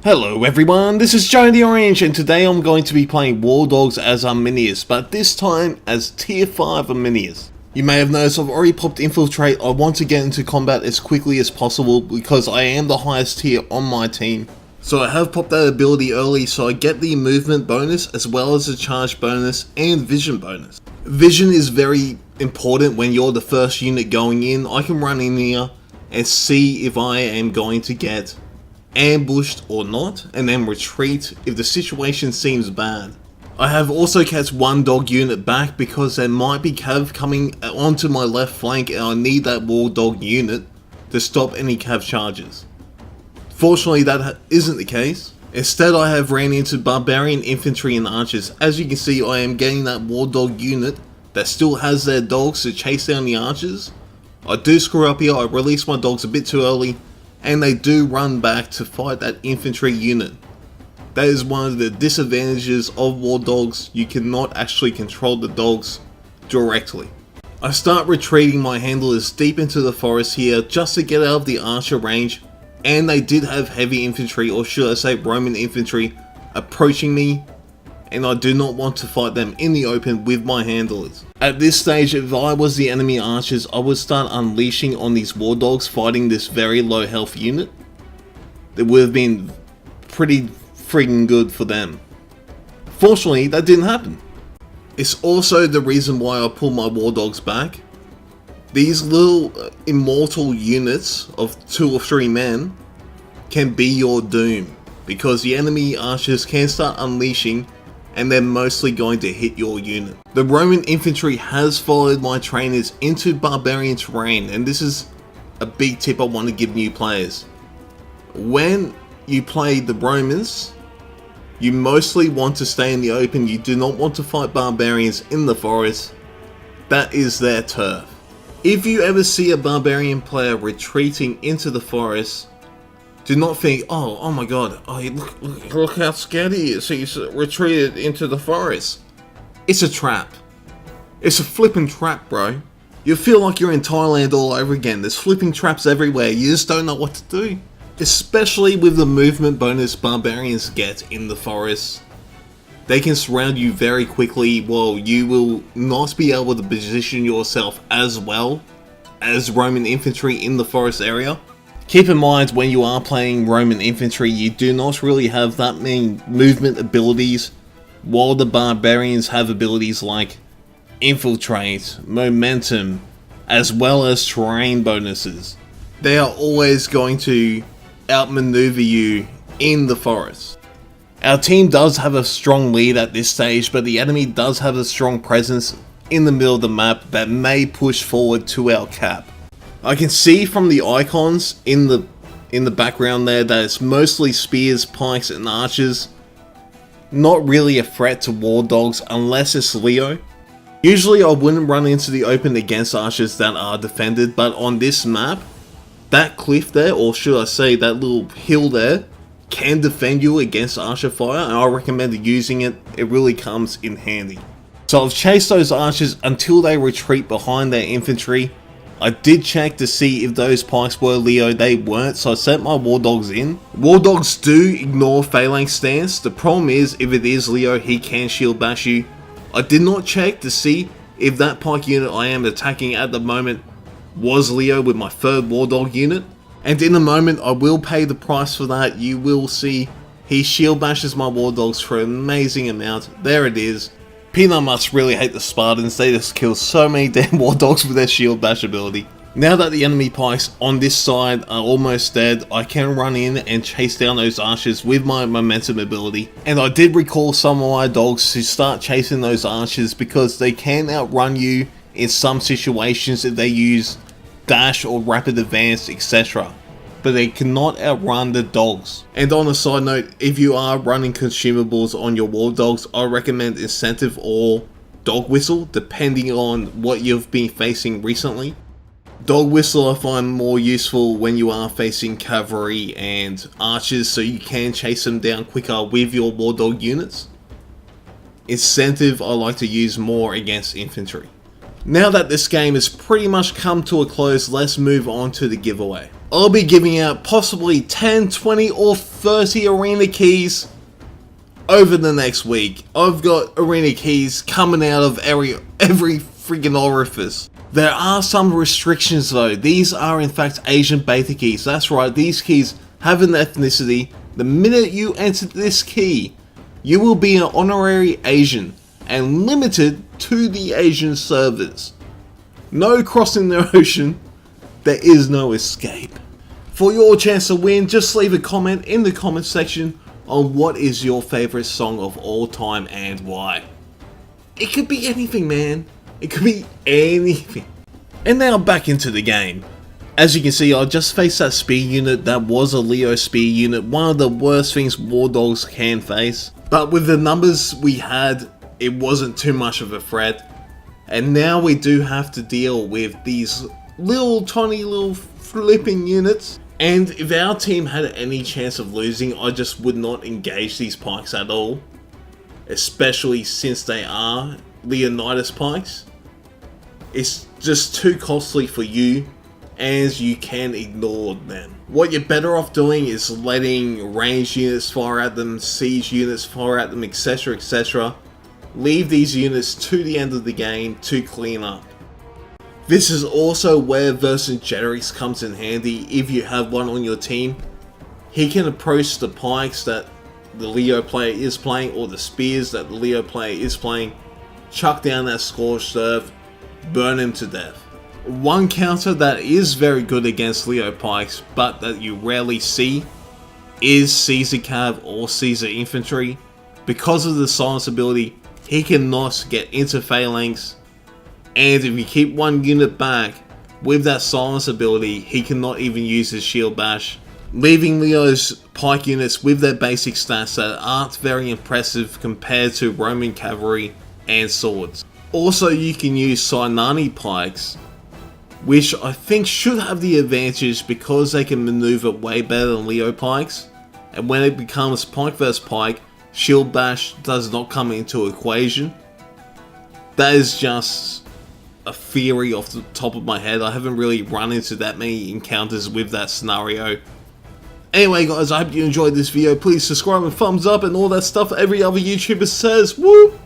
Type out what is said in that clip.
Hello everyone, this is Joe the Orange, and today I'm going to be playing Wardogs as Arminius, but this time as Tier 5 Arminius. You may have noticed I've already popped Infiltrate. I want to get into combat as quickly as possible because I am the highest tier on my team. So I have popped that ability early so I get the movement bonus as well as the charge bonus and vision bonus. Vision is very important when you're the first unit going in. I can run in here and see if I am going to get ambushed or not, and then retreat if the situation seems bad. I have also kept one dog unit back because there might be cav coming onto my left flank and I need that wardog unit to stop any cav charges. Fortunately that isn't the case. Instead I have ran into barbarian infantry and archers. As you can see, I am getting that wardog unit that still has their dogs to chase down the archers. I do screw up here, I released my dogs a bit too early, and they do run back to fight that infantry unit. That is one of the disadvantages of wardogs. You cannot actually control the dogs directly. I start retreating my handlers deep into the forest here just to get out of the archer range, and they did have heavy infantry, or should I say Roman infantry, approaching me, and I do not want to fight them in the open with my handlers. At this stage, if I was the enemy archers, I would start unleashing on these wardogs fighting this very low health unit. It would have been pretty friggin' good for them. Fortunately, that didn't happen. It's also the reason why I pull my wardogs back. These little immortal units of 2 or 3 men can be your doom, because the enemy archers can start unleashing and they're mostly going to hit your unit. The Roman infantry has followed my trainers into barbarian terrain, and this is a big tip I want to give new players. When you play the Romans, you mostly want to stay in the open. You do not want to fight barbarians in the forest. That is their turf. If you ever see a barbarian player retreating into the forest, do not think, oh my god, look how scared he is, he's retreated into the forest. It's a trap. It's a flipping trap, bro. You feel like you're in Thailand all over again. There's flipping traps everywhere, you just don't know what to do. Especially with the movement bonus barbarians get in the forest. They can surround you very quickly, while you will not be able to position yourself as well as Roman infantry in the forest area. Keep in mind, when you are playing Roman infantry, you do not really have that many movement abilities, while the barbarians have abilities like infiltrate, momentum, as well as terrain bonuses. They are always going to outmaneuver you in the forest. Our team does have a strong lead at this stage, but the enemy does have a strong presence in the middle of the map that may push forward to our cap. I can see from the icons in the background there that it's mostly spears, pikes and archers. Not really a threat to wardogs unless it's Leo. Usually I wouldn't run into the open against archers that are defended, but on this map, that cliff there, or should I say that little hill there, can defend you against archer fire, and I recommend using it. It really comes in handy. So I've chased those archers until they retreat behind their infantry. I did check to see if those pikes were Leo. They weren't, so I sent my wardogs in. Wardogs do ignore phalanx stance. The problem is, if it is Leo, he can shield bash you. I did not check to see if that pike unit I am attacking at the moment was Leo with my 3rd wardog unit. And in a moment I will pay the price for that. You will see he shield bashes my wardogs for an amazing amount. There it is. Peanut must really hate the Spartans. They just kill so many damn wardogs with their shield bash ability. Now that the enemy pikes on this side are almost dead, I can run in and chase down those archers with my momentum ability. And I did recall some of my dogs to start chasing those archers because they can outrun you in some situations if they use dash or rapid advance, etc. But they cannot outrun the dogs. And on a side note, if you are running consumables on your wardogs, I recommend incentive or dog whistle, depending on what you've been facing recently. Dog whistle I find more useful when you are facing cavalry and archers, so you can chase them down quicker with your wardog units. Incentive I like to use more against infantry. Now that this game has pretty much come to a close, let's move on to the giveaway. I'll be giving out possibly 10, 20 or 30 arena keys over the next week. I've got arena keys coming out of every freaking orifice. There are some restrictions though. These are in fact Asian beta keys. That's right, these keys have an ethnicity. The minute you enter this key, you will be an honorary Asian and limited to the Asian servers. No crossing the ocean. There is no escape. For your chance to win, just leave a comment in the comment section on what is your favorite song of all time and why. It could be anything, man. It could be anything. And now back into the game. As you can see, I just faced that spear unit that was a Leo spear unit, one of the worst things wardogs can face. But with the numbers we had, it wasn't too much of a threat. And now we do have to deal with these little tiny little flipping units. And if our team had any chance of losing, I just would not engage these pikes at all. Especially since they are Leonidas pikes. It's just too costly for you, as you can ignore them. What you're better off doing is letting ranged units fire at them, siege units fire at them, etc, etc. Leave these units to the end of the game to clean up. This is also where Vercingetorix comes in handy if you have one on your team. He can approach the pikes that the Leo player is playing, or the spears that the Leo player is playing, chuck down that scorched earth, burn him to death. One counter that is very good against Leo pikes, but that you rarely see, is Caesar Cav or Caesar Infantry. Because of the silence ability, he cannot get into phalanx, and if you keep one unit back with that silence ability, he cannot even use his shield bash, leaving Leo's pike units with their basic stats that aren't very impressive compared to Roman cavalry and swords. Also, you can use Sinani pikes, which I think should have the advantage because they can maneuver way better than Leo pikes, and when it becomes pike vs pike, shield bash does not come into equation. That is just a theory off the top of my head. I haven't really run into that many encounters with that scenario. Anyway guys, I hope you enjoyed this video. Please subscribe and thumbs up and all that stuff every other YouTuber says. Whoop!